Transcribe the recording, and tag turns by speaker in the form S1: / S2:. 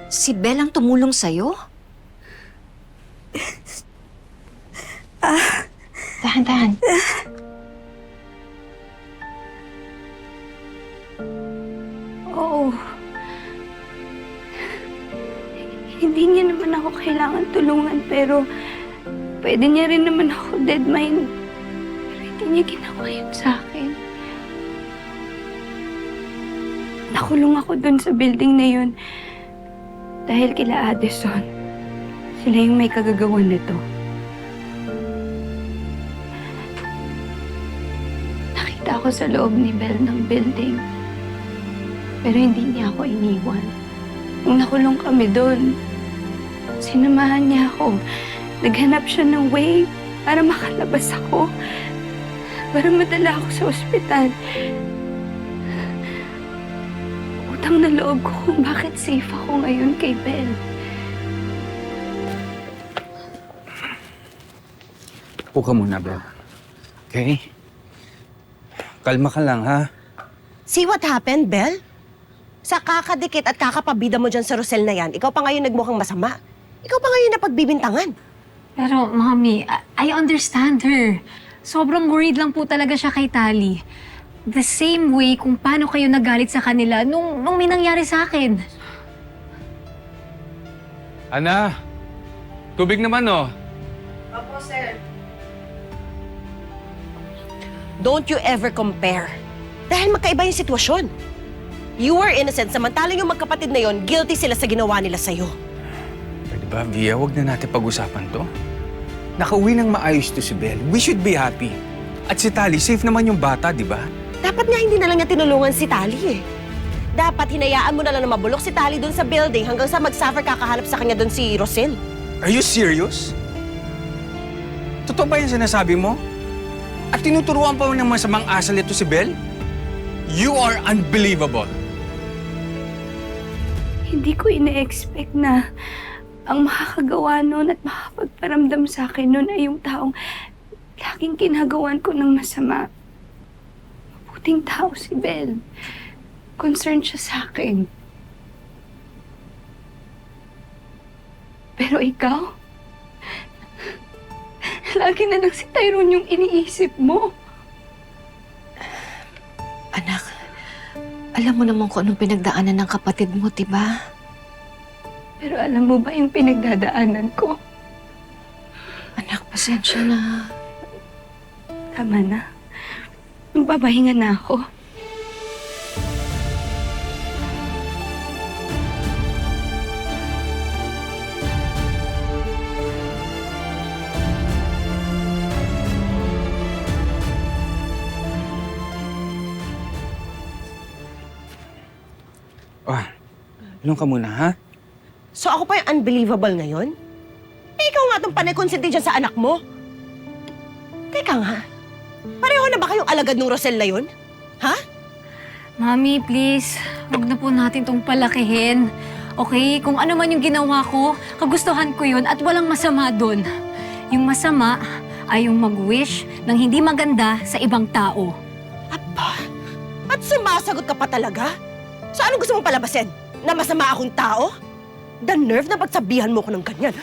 S1: Si Belle ang tumulong sa'yo?
S2: Dahan-dahan.
S3: Oo. Hindi niya naman ako kailangan tulungan, pero pwede niya rin naman ako deadmine. Pero hindi niya ginawa yun sa akin. Nakulong ako dun sa building na yun dahil kila Addison. Sila yung may kagagawan nito. Nakita ako sa loob ni Belle ng building. Pero hindi niya ako iniwan. Nung nakulong kami doon, sinamahan niya ako. Naghanap siya ng way para makalabas ako. Para madala ako sa ospital. Utang na loob ko kung bakit safe ako ngayon kay Belle.
S4: Upo ka muna, Belle. Okay? Kalma ka lang, ha?
S5: See what happened, Belle? Sa kakadikit at kakapabida mo dyan sa Rosel na yan, ikaw pa ngayon nagmukhang masama. Ikaw pa ngayon napagbibintangan.
S2: Pero, Mommy, I understand her. Sobrang worried lang po talaga siya kay Tali. The same way kung paano kayo nagalit sa kanila nung may nangyari sa akin.
S4: Ana, tubig naman, oh.
S5: Don't you ever compare. Dahil magkaiba yung sitwasyon. You were innocent, samantalang yung magkapatid na yon, guilty sila sa ginawa nila sa'yo.
S4: Pwede ba, Via, huwag na natin pag-usapan to? Nakauwi ng maayos to si Belle. We should be happy. At si Tali, safe naman yung bata, di ba?
S5: Dapat nga hindi na lang niya tinulungan si Tali eh. Dapat hinayaan mo na lang na mabulok si Tali dun sa building hanggang sa mag-suffer kakahanap sa kanya dun si Rosel.
S4: Are you serious? Totoo ba yung sinasabi mo? At tinuturuan pa mo ng masamang asal ito si Belle? You are unbelievable.
S3: Hindi ko ina-expect na ang makakagawa nun at makakapagparamdam sa akin nun ay yung taong laging kinagawan ko ng masama. Mabuting tao si Belle. Concerned siya sa akin. Pero ikaw, lagi na lang si Tyrone yung iniisip mo.
S1: Anak, alam mo naman kung anong pinagdaanan ng kapatid mo, diba?
S3: Pero alam mo ba yung pinagdadaanan ko?
S1: Anak, pasensya na.
S3: Tama na. Magpapahinga na ako.
S4: Oh, ilong ka muna, ha?
S5: So ako pa yung unbelievable ngayon? Eh, ikaw nga itong panay-consente dyan sa anak mo. Teka nga, pareho na ba kayong alagad ng Rosel na yun? Ha?
S2: Mommy, please, huwag na po natin tong palakihin. Okay? Kung ano man yung ginawa ko, kagustuhan ko yun at walang masama doon. Yung masama ay yung mag-wish ng hindi maganda sa ibang tao.
S5: Aba, at sumasagot ka pa talaga? So anong gusto mong palabasin? Na masama akong tao? The nerve na pagsabihan mo ko ng ganyan.